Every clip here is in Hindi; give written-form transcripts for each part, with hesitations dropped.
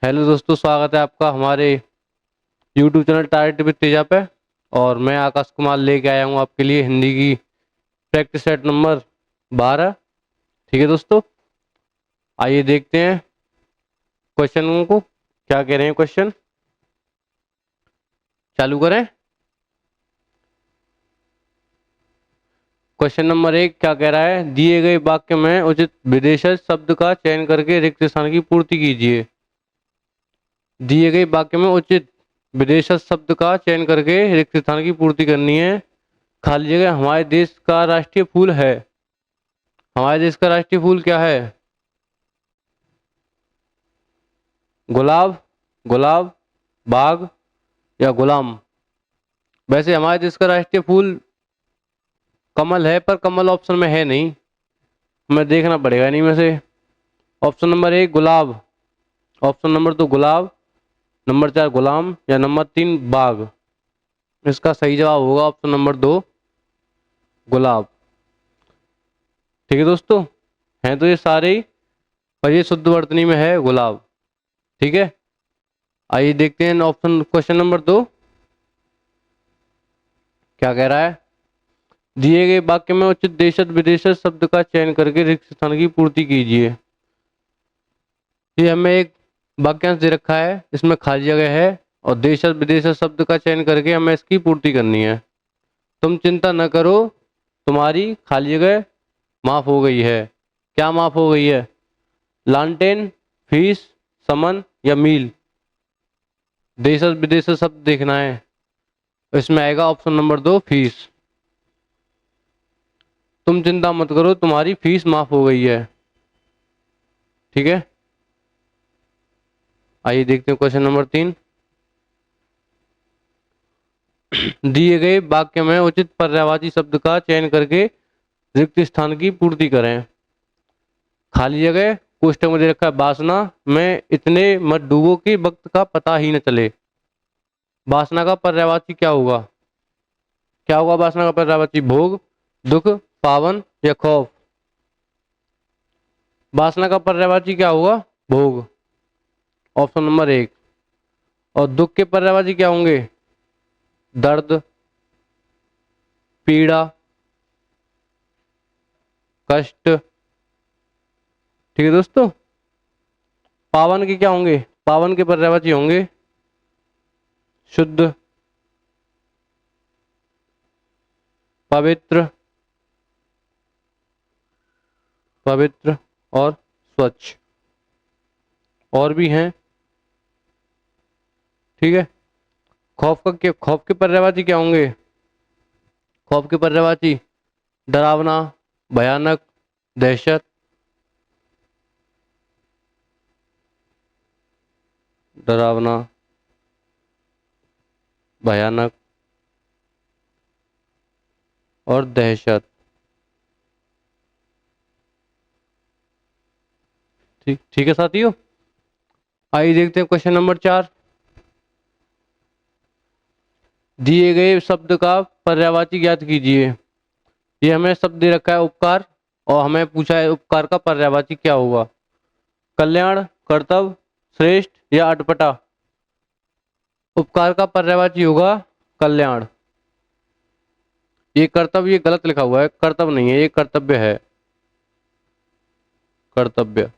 हेलो दोस्तों, स्वागत है आपका हमारे YouTube channel target with Teja पे। और मैं आकाश कुमार लेके आया हूँ आपके लिए हिंदी की प्रैक्टिस सेट नंबर 12। ठीक है दोस्तों, आइए देखते हैं क्वेश्चनों को। क्या कह रहे हैं क्वेश्चन, चालू करें। क्वेश्चन नंबर 1 क्या कह रहा है, दिए गए वाक्य में उचित विदेशज शब्द का चयन करके रिक्त स्थान की पूर्ति कीजिए। दिए गए वाक्य में उचित विदेशज शब्द का चयन करके रिक्त स्थान की पूर्ति करनी है। खाली जगह हमारे देश का राष्ट्रीय फूल है। हमारे देश का राष्ट्रीय फूल क्या है? गुलाब, गुलाब, बाग या गुलाम। वैसे हमारे देश का राष्ट्रीय फूल कमल है, पर कमल ऑप्शन में है नहीं, हमें देखना पड़ेगा इन्हीं में से। ऑप्शन नंबर 1 गुलाब, ऑप्शन नंबर 2 गुलाब, नंबर 4 गुलाम या नंबर 3 बाग। इसका सही जवाब होगा ऑप्शन नंबर 2 गुलाब। ठीक है दोस्तों, हैं तो ये सारे ही, और ये शुद्ध वर्तनी में है गुलाब। ठीक है, आइए देखते हैं ऑप्शन क्वेश्चन नंबर 2 क्या कह रहा है। दिए गए वाक्य में उचित देशज विदेशज शब्द का चयन करके रिक्त स्थान की पूर्ति कीजिए। ये हमें एक वाक्यांश दे रखा है, इसमें खाली जगह है और देशज विदेशज शब्द का चयन करके हमें इसकी पूर्ति करनी है। तुम चिंता न करो, तुम्हारी खाली जगह माफ हो गई है। क्या माफ हो गई है? लालटेन, फीस, समन या मील। देशज विदेशज शब्द देखना है, इसमें आएगा ऑप्शन नंबर 2 फीस। तुम चिंता मत करो, तुम्हारी फीस माफ हो गई है। ठीक है, आइए देखते हैं क्वेश्चन नंबर 3। दिए गए वाक्य में उचित पर्यायवाची शब्द का चयन करके रिक्त स्थान की पूर्ति करें। खाली जगह कोष्टक में दे रखा है वासना में इतने मत डूबो कि वक्त का पता ही न चले। वासना का पर्यायवाची क्या होगा? क्या होगा वासना का पर्यायवाची? भोग, दुख, पावन या खौफ। वासना का पर्यायवाची क्या होगा? भोग, ऑप्शन नंबर 1। और दुख के पर्यायवाची क्या होंगे? दर्द, पीड़ा, कष्ट। ठीक है दोस्तों, पावन के क्या होंगे? पावन के पर्यायवाची होंगे शुद्ध, पवित्र, पवित्र और स्वच्छ। और भी हैं। ठीक है, खौफ का क्या, खौफ के पर्यायवाची क्या होंगे? खौफ के पर्यायवाची डरावना, भयानक, दहशत, डरावना, भयानक और दहशत। ठीक ठीक है साथियों, आइए देखते हैं क्वेश्चन नंबर 4। दिए गए शब्द का पर्यायवाची ज्ञात कीजिए। ये हमें शब्द दे रखा है उपकार, और हमें पूछा है उपकार का पर्यायवाची क्या होगा। कल्याण, कर्तव्य, श्रेष्ठ या अटपटा। उपकार का पर्यायवाची होगा कल्याण। ये कर्तव्य, ये गलत लिखा हुआ है, कर्तव्य नहीं है, ये कर्तव्य है, कर्तव्य।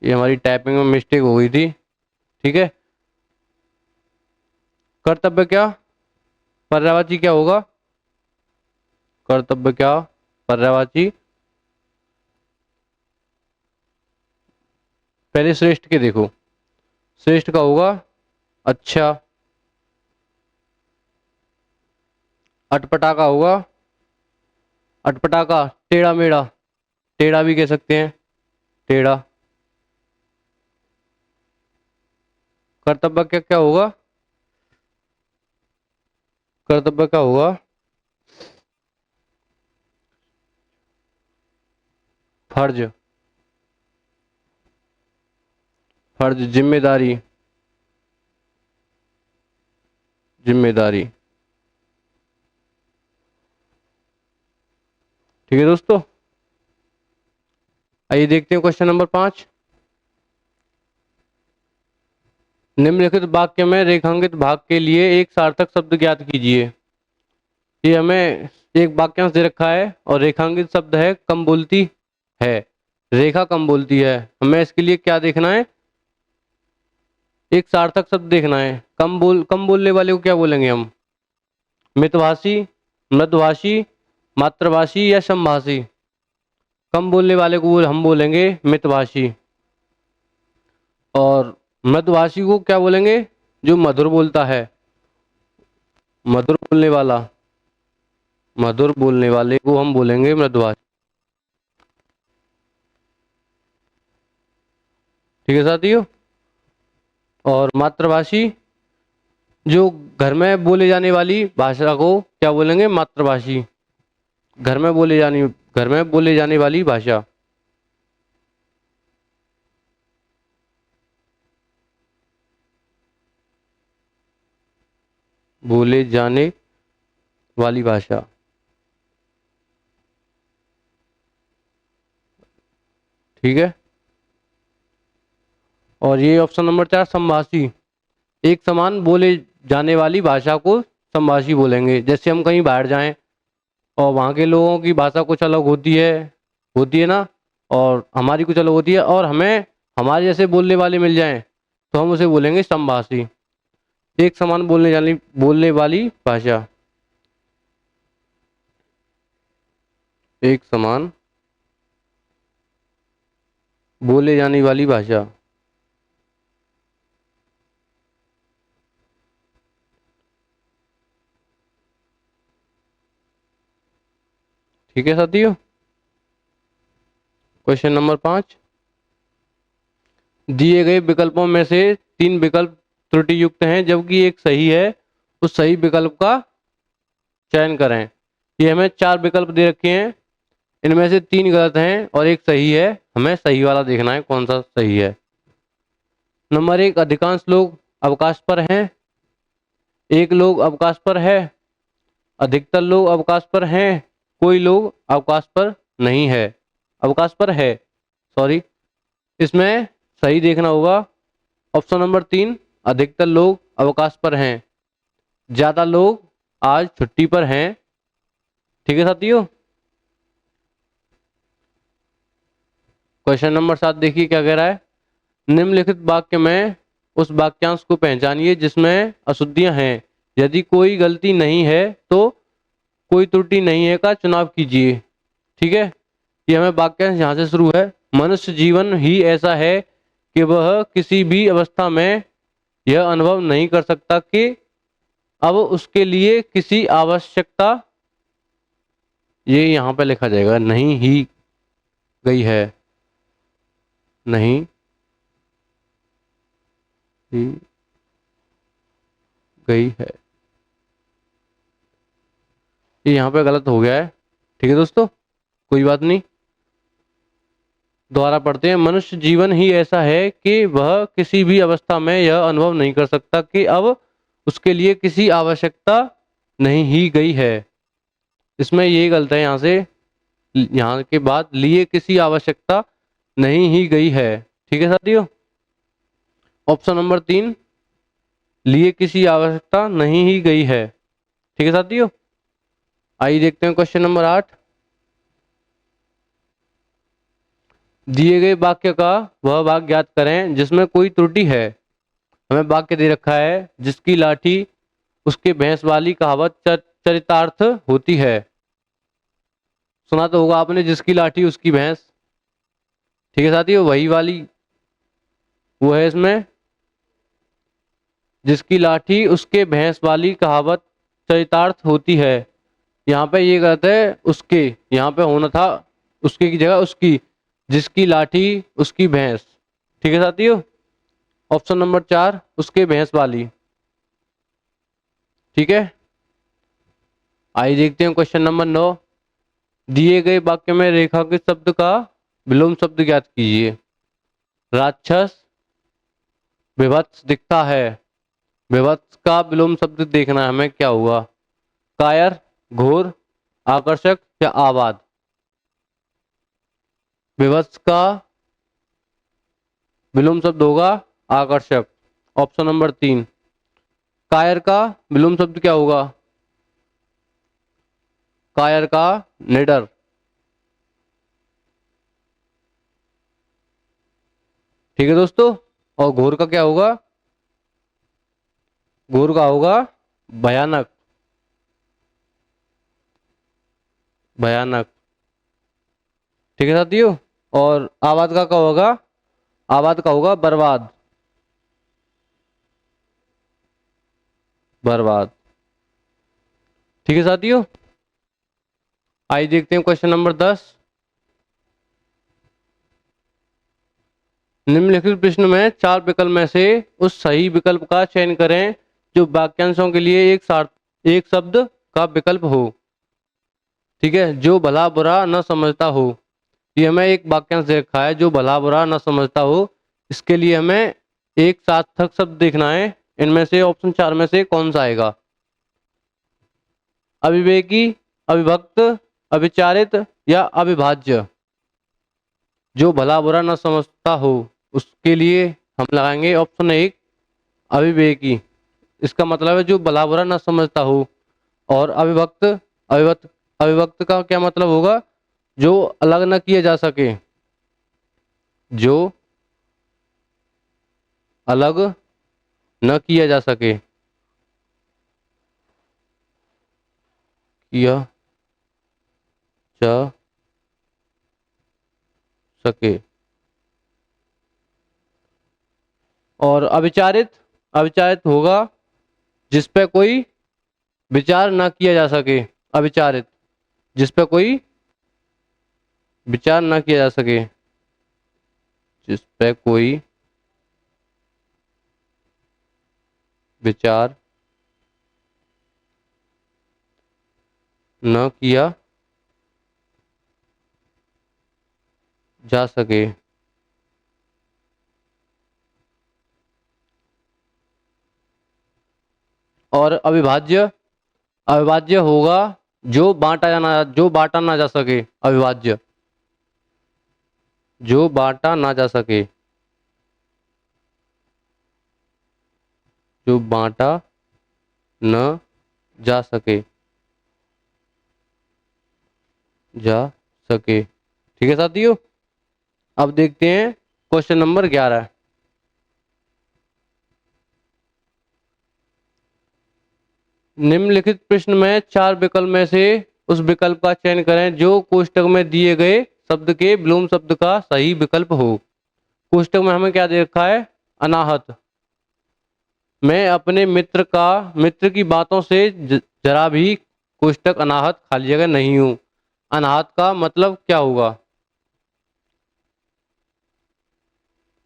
ये हमारी टाइपिंग में मिस्टेक हो गई थी। ठीक है, कर्तव्य क्या पर्यायवाची क्या होगा? कर्तव्य क्या पर्यायवाची? पहले श्रेष्ठ के देखो, श्रेष्ठ का होगा अच्छा। अटपटा का होगा, अटपटा का टेढ़ा मेढ़ा, टेढ़ा भी कह सकते हैं, टेढ़ा। कर्तव्य क्या क्या होगा? कर्तव्य का होगा फर्ज, फर्ज, जिम्मेदारी, जिम्मेदारी। ठीक है दोस्तों, आइए देखते हैं क्वेश्चन नंबर 5। निम्नलिखित वाक्य में रेखांकित भाग के लिए एक सार्थक शब्द ज्ञात कीजिए। ये हमें एक वाक्यांश दे रखा है और रेखांकित शब्द है कम बोलती है। रेखा कम बोलती है, हमें इसके लिए क्या देखना है? एक सार्थक शब्द देखना है। कम बोलने वाले को क्या बोलेंगे हम? मितभाषी, मृदभाषी, मातृभाषी या समभाषी? कम बोलने वाले को हम बोलेंगे मितभाषी। और मृदभाषी को क्या बोलेंगे? जो मधुर बोलता है, मधुर बोलने वाला, मधुर बोलने वाले को हम बोलेंगे मृदभाषी। ठीक है साथियों। और मातृभाषी, जो घर में बोले जाने वाली भाषा को क्या बोलेंगे? मातृभाषी। घर में बोले जाने वाली भाषा। बोले जाने वाली भाषा। ठीक है। और ये ऑप्शन नंबर 4 संभाषी। एक समान बोले जाने वाली भाषा को संभाषी बोलेंगे। जैसे हम कहीं बाहर जाएं और वहाँ के लोगों की भाषा कुछ अलग होती है ना, और हमारी कुछ अलग होती है, और हमें हमारे जैसे बोलने वाले मिल जाएं तो हम उसे बोलेंगे संभाषी। एक समान बोलने वाली भाषा। एक समान बोले जाने वाली भाषा। ठीक है साथियों। क्वेश्चन नंबर 5, दिए गए विकल्पों में से 3 विकल्प त्रुटि युक्त हैं जबकि एक सही है। उस सही विकल्प का चयन करें। ये हमें 4 विकल्प दे रखे हैं, इनमें से 3 गलत हैं और एक सही है। हमें सही वाला देखना है कौन सा सही है। नंबर 1, अधिकांश लोग अवकाश पर हैं। एक लोग अवकाश पर है, अधिकतर लोग अवकाश पर हैं, कोई लोग अवकाश पर नहीं है, अवकाश पर है, सॉरी। इसमें सही देखना होगा ऑप्शन नंबर 3, अधिकतर लोग अवकाश पर हैं, ज्यादा लोग आज छुट्टी पर हैं। ठीक है साथियों। क्वेश्चन नंबर 7 देखिए क्या कह रहा है। निम्नलिखित वाक्य में उस वाक्यांश को पहचानिए जिसमें अशुद्धियां हैं। यदि कोई गलती नहीं है तो कोई त्रुटि नहीं है का चुनाव कीजिए। ठीक है। ये हमें वाक्यांश यहाँ से शुरू है। मनुष्य जीवन ही ऐसा है कि वह किसी भी अवस्था में यह अनुभव नहीं कर सकता कि अब उसके लिए किसी आवश्यकता, ये यहाँ पे लिखा जाएगा, नहीं ही गई है, नहीं ही गई है। ये यहाँ पे गलत हो गया है। ठीक है दोस्तों, कोई बात नहीं, दोबारा पढ़ते हैं। मनुष्य जीवन ही ऐसा है कि वह किसी भी अवस्था में यह अनुभव नहीं कर सकता कि अब उसके लिए किसी आवश्यकता नहीं ही गई है। इसमें ये गलत है, यहाँ से, यहाँ के बाद लिए किसी आवश्यकता नहीं ही गई है। ठीक है साथियों। ऑप्शन नंबर 3, लिए किसी आवश्यकता नहीं ही गई है। ठीक है साथियों। आइए देखते हैं क्वेश्चन नंबर 8। दिए गए वाक्य का वह भाग ज्ञात करें जिसमें कोई त्रुटि है। हमें वाक्य दे रखा है, जिसकी लाठी उसके भैंस वाली कहावत चरितार्थ होती है। सुना तो होगा आपने, जिसकी लाठी उसकी भैंस। ठीक है साथियों, वही वाली वो है इसमें, जिसकी लाठी उसके भैंस वाली कहावत चरितार्थ होती है। यहाँ पे ये गलत है, उसके, यहाँ पे होना था उसके की जगह उसकी, जिसकी लाठी उसकी भैंस। ठीक है साथियों। ऑप्शन नंबर 4, उसके भैंस वाली। ठीक है। आइए देखते हैं क्वेश्चन नंबर 9। दिए गए वाक्य में रेखांकित शब्द का विलोम शब्द ज्ञात कीजिए। राक्षस, विभत्स दिखता है। विभत्स का विलोम शब्द देखना है हमें, क्या हुआ? कायर, घोर, आकर्षक या आबाद? विभत्स का विलोम शब्द होगा आकर्षक। Option number 3। कायर का विलोम शब्द क्या होगा? कायर का निडर। ठीक है दोस्तों। और घोर का क्या होगा? घोर का होगा भयानक। भयानक। ठीक है साथियों। और आबाद का क्या होगा? आबाद का होगा बर्बाद। बर्बाद। ठीक है साथियों। आइए देखते हैं क्वेश्चन नंबर 10। निम्नलिखित प्रश्न में चार विकल्प में से उस सही विकल्प का चयन करें जो वाक्यांशों के लिए एक शब्द का विकल्प हो। ठीक है, जो भला बुरा न समझता हो। ये हमें एक वाक्यांश दे रखा है, जो भला बुरा न समझता हो। इसके लिए हमें एक सार्थक शब्द देखना है। इनमें से ऑप्शन 4 में से कौन सा आएगा? अविवेकी, अविभक्त, अविचारित या अविभाज्य। जो भला बुरा न समझता हो उसके लिए हम लगाएंगे ऑप्शन 1 अविवेकी। इसका मतलब है जो भला बुरा न समझता हो। और अविभक्त, अविभक्त, अविभक्त का क्या मतलब होगा? जो अलग न किए जा सके। जो अलग न किया जा सके। किया जा सके। और अविचारित, अविचारित होगा जिस पे कोई विचार ना किया जा सके। अविचारित, जिस पे कोई विचार ना किया जा सके। जिस पे कोई विचार न किया जा सके। और अविभाज्य, अविभाज्य होगा जो बांटा ना जा सके। अविभाज्य, जो बांटा ना जा सके। जो बांटा न जा सके। जा सके। ठीक है साथियों। अब देखते हैं क्वेश्चन नंबर 11। निम्नलिखित प्रश्न में चार विकल्प में से उस विकल्प का चयन करें जो कोष्टक में दिए गए शब्द के विलोम शब्द का सही विकल्प हो। कोष्टक में हमें क्या दे रखा है? अनाहत। मैं अपने मित्र की बातों से जरा भी कोष्टक अनाहत खाली जगह नहीं हूं। अनाहत का मतलब क्या होगा?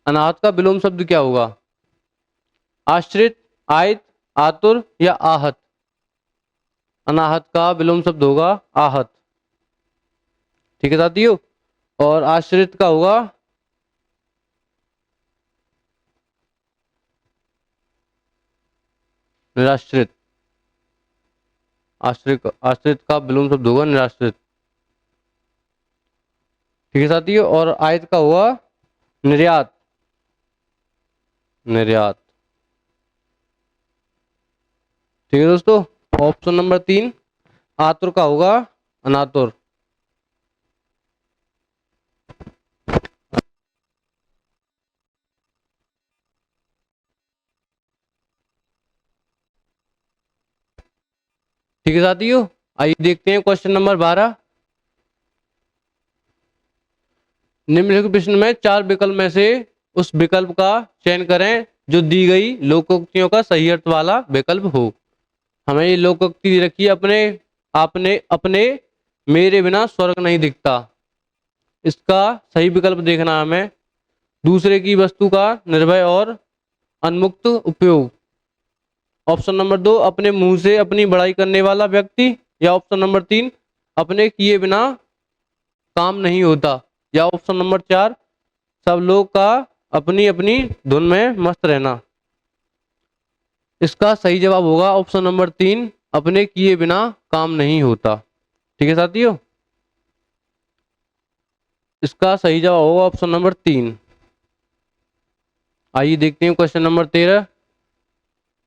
अनाहत का विलोम शब्द क्या होगा? आश्रित, आयत, आतुर या आहत। अनाहत का विलोम शब्द होगा आहत। ठीक है साथियों। और आश्रित का होगा निराश्रित। आश्रित का विलोम शब्द होगा निराश्रित। ठीक है साथियों। और आयत का हुआ निर्यात। निर्यात। ठीक है दोस्तों। ऑप्शन नंबर 3 आतुर का होगा अनातुर। ठीक है साथियों। आइए देखते हैं क्वेश्चन नंबर 12। निम्नलिखित प्रश्न में चार विकल्प में से उस विकल्प का चयन करें जो दी गई लोकोक्तियों का सही अर्थ वाला विकल्प हो। हमें ये लोकोक्ति दे रखी है, अपने आपने अपने मेरे बिना स्वर्ग नहीं दिखता। इसका सही विकल्प देखना है हमें। दूसरे की वस्तु का निर्भय और उन्मुक्त उपयोग। ऑप्शन नंबर 2 अपने मुंह से अपनी बड़ाई करने वाला व्यक्ति। या ऑप्शन नंबर 3 अपने किए बिना काम नहीं होता। या ऑप्शन नंबर 4 सब लोग का अपनी अपनी धुन में मस्त रहना। इसका सही जवाब होगा ऑप्शन नंबर 3 अपने किए बिना काम नहीं होता। ठीक है साथियों। इसका सही जवाब होगा ऑप्शन नंबर 3। आइए देखते हैं क्वेश्चन नंबर 13।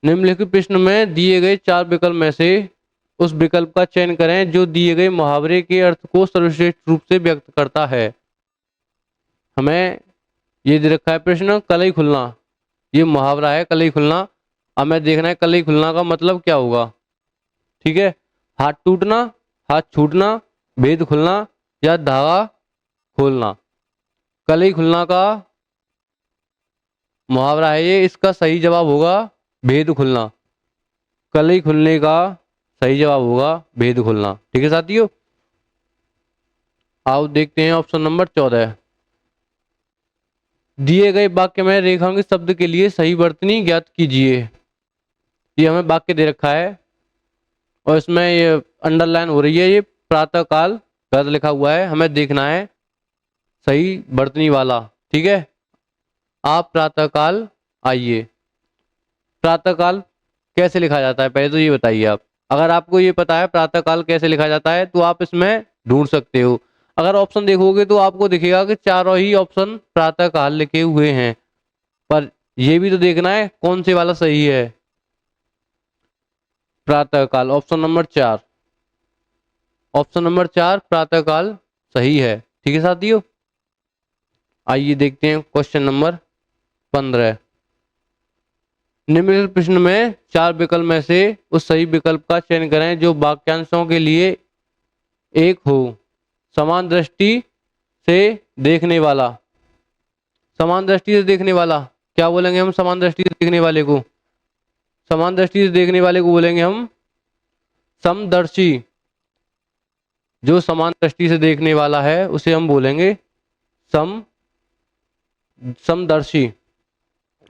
निम्नलिखित प्रश्न में दिए गए चार विकल्प में से उस विकल्प का चयन करें जो दिए गए मुहावरे के अर्थ को सर्वश्रेष्ठ रूप से व्यक्त करता है। हमें ये दे रखा है प्रश्न कलई खुलना, ये मुहावरा है कलई खुलना। हमें देखना है कलई खुलना का मतलब क्या होगा। ठीक है, हाथ टूटना, हाथ छूटना, भेद खुलना या धागा खोलना। कलई खुलना का मुहावरा है ये, इसका सही जवाब होगा भेद खुलना। कलई खुलने का सही जवाब होगा भेद खुलना। ठीक है साथियों, आओ देखते हैं ऑप्शन नंबर 14। दिए गए वाक्य में रेखांकित शब्द के लिए सही वर्तनी ज्ञात कीजिए। ये हमें वाक्य दे रखा है और इसमें ये अंडरलाइन हो रही है, ये प्रातः काल गलत लिखा हुआ है, हमें देखना है सही वर्तनी वाला। ठीक है, आप प्रातः काल आइए। प्रातः काल कैसे लिखा जाता है पहले तो ये बताइए आप। अगर आपको ये पता है प्रातः काल कैसे लिखा जाता है तो आप इसमें ढूंढ सकते हो। अगर ऑप्शन देखोगे तो आपको दिखेगा कि चारों ही ऑप्शन प्रातः काल लिखे हुए हैं, पर ये भी तो देखना है कौन से वाला सही है। प्रातः काल ऑप्शन नंबर 4, ऑप्शन नंबर 4 प्रातः काल सही है। ठीक है साथियों, आइए देखते हैं क्वेश्चन नंबर 15। निम्नलिखित प्रश्न में चार विकल्प में से उस सही विकल्प का चयन करें जो वाक्यांशों के लिए एक हो। समान दृष्टि से देखने वाला, समान दृष्टि से देखने वाला क्या बोलेंगे हम? समान दृष्टि से देखने वाले को, समान दृष्टि से देखने वाले को बोलेंगे हम समदर्शी। जो समान दृष्टि से देखने वाला है उसे हम बोलेंगे समदर्शी।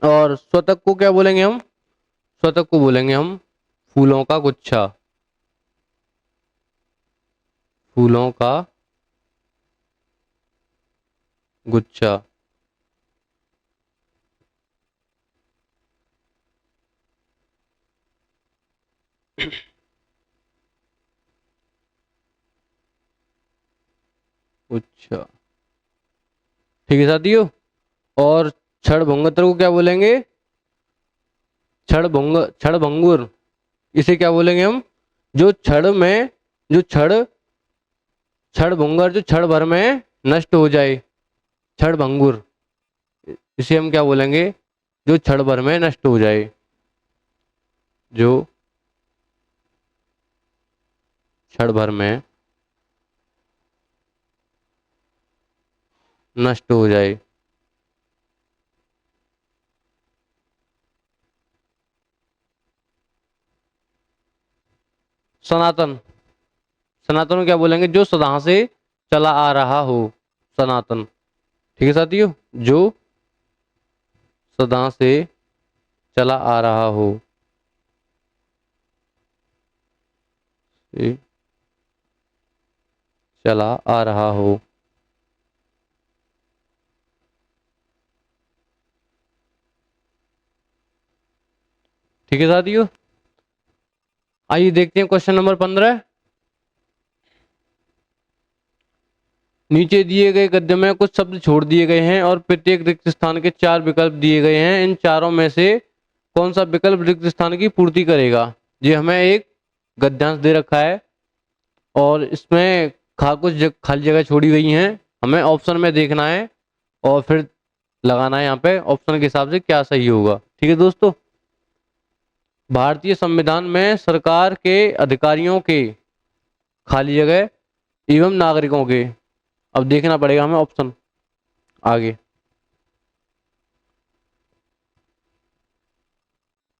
और स्वतक को क्या बोलेंगे हम? स्वतक को बोलेंगे हम फूलों का गुच्छा, फूलों का गुच्छा। गुच्छा। ठीक है साथियों, और क्षण भंगुर को क्या बोलेंगे? क्षण भंगुर, इसे क्या बोलेंगे हम? जो क्षण में, जो क्षण भंगुर जो क्षण भर में नष्ट हो जाए, क्षण भंगुर, इसे हम क्या बोलेंगे? जो क्षण भर में नष्ट हो जाए, जो क्षण भर में नष्ट हो जाए। सनातन, सनातन को क्या बोलेंगे? जो सदा से चला आ रहा हो, सनातन। ठीक है साथियों, जो सदा से चला आ रहा हो, से चला आ रहा हो। ठीक है साथियों, आइए देखते हैं क्वेश्चन नंबर 15। नीचे दिए गए गद्य में कुछ शब्द छोड़ दिए गए हैं और प्रत्येक रिक्त स्थान के चार विकल्प दिए गए हैं। इन चारों में से कौन सा विकल्प रिक्त स्थान की पूर्ति करेगा? ये हमें एक गद्यांश दे रखा है और इसमें कुछ खाली जगह छोड़ी गई हैं, हमें ऑप्शन में देखना है और फिर लगाना है यहाँ पे ऑप्शन के हिसाब से क्या सही होगा। ठीक है दोस्तों, भारतीय संविधान में सरकार के अधिकारियों के खाली जगह एवं नागरिकों के, अब देखना पड़ेगा हमें ऑप्शन आगे।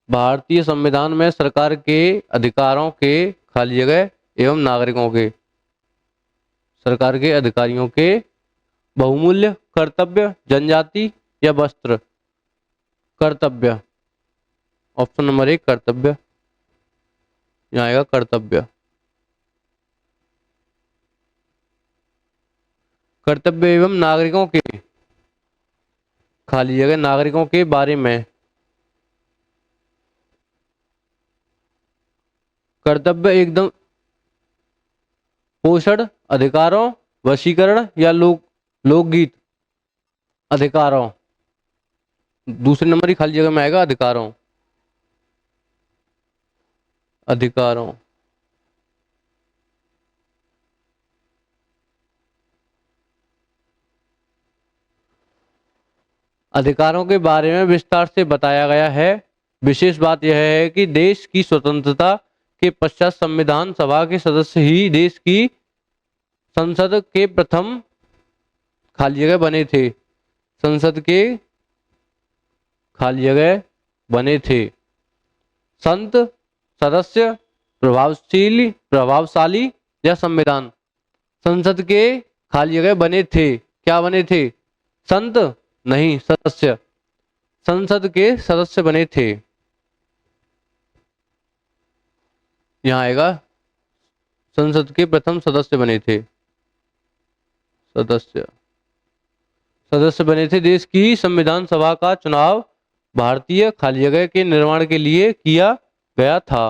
भारतीय संविधान में सरकार के अधिकारों के खाली जगह एवं नागरिकों के, सरकार के अधिकारियों के बहुमूल्य कर्तव्य, जनजाति या वस्त्र? कर्तव्य, ऑप्शन नंबर 1 कर्तव्य, यहाँ आएगा कर्तव्य। कर्तव्य एवं नागरिकों के खाली जगह नागरिकों के बारे में, कर्तव्य एकदम पोषण, अधिकारों, वशीकरण या लोकगीत? अधिकारों, दूसरे नंबर की खाली जगह में आएगा अधिकारों। अधिकारों अधिकारों के बारे में विस्तार से बताया गया है। विशेष बात यह है कि देश की स्वतंत्रता के पश्चात संविधान सभा के सदस्य ही देश की संसद के प्रथम खाली जगह बने थे। संसद के खाली जगह बने थे। संत, सदस्य, प्रभावशाली या संविधान। संसद के खाली जगह बने थे। क्या बने थे? संत नहीं, सदस्य। संसद के सदस्य बने थे। यहां आएगा संसद के प्रथम सदस्य बने थे। सदस्य सदस्य बने थे। देश की संविधान सभा का चुनाव भारतीय खाली जगह के निर्माण के लिए किया गया था।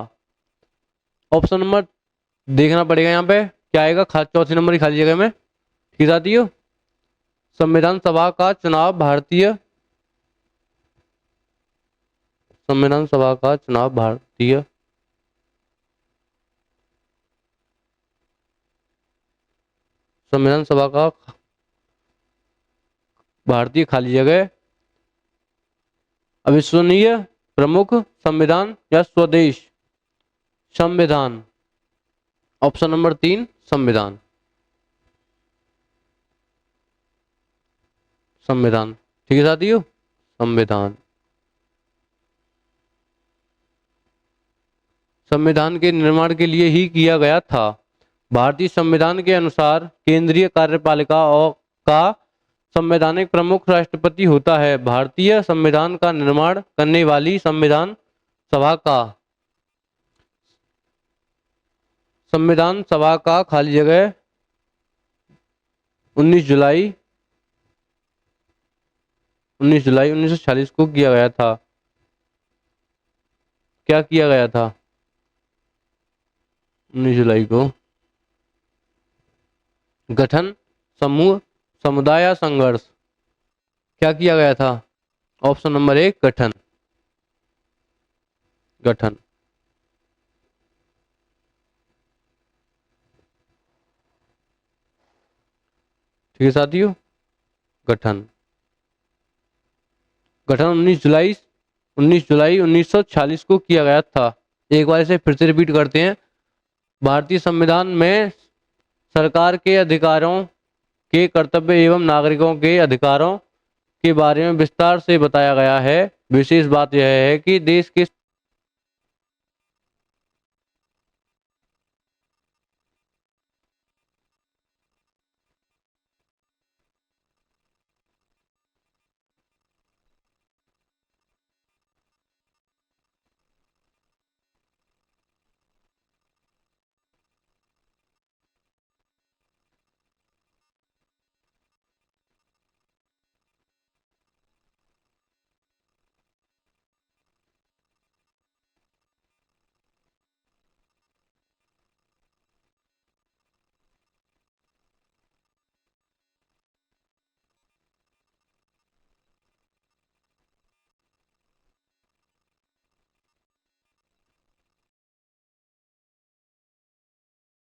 ऑप्शन नंबर देखना पड़ेगा यहाँ पे क्या आएगा चौथी नंबर की खाली जगह में। ठीक साथियों, संविधान सभा का चुनाव भारतीय संविधान सभा का चुनाव भारतीय संविधान सभा का भारतीय खाली जगह अविश्वसनीय, प्रमुख, संविधान या स्वदेश। संविधान। ऑप्शन नंबर 3 संविधान। संविधान। ठीक है साथियों, संविधान। संविधान के निर्माण के लिए ही किया गया था। भारतीय संविधान के अनुसार केंद्रीय कार्यपालिका और का संवैधानिक प्रमुख राष्ट्रपति होता है। भारतीय संविधान का निर्माण करने वाली संविधान सभा का खाली जगह 19 जुलाई 1946 को किया गया था। क्या किया गया था? 19 जुलाई को गठन, समूह, समुदाय या संघर्ष। क्या किया गया था? ऑप्शन नंबर 1 गठन। गठन। ठीक है साथियों, गठन। गठन 19 जुलाई 1946 को किया गया था। एक बार इसे फिर से रिपीट करते हैं। भारतीय संविधान में सरकार के अधिकारों के कर्तव्य एवं नागरिकों के अधिकारों के बारे में विस्तार से बताया गया है। विशेष बात यह है कि देश के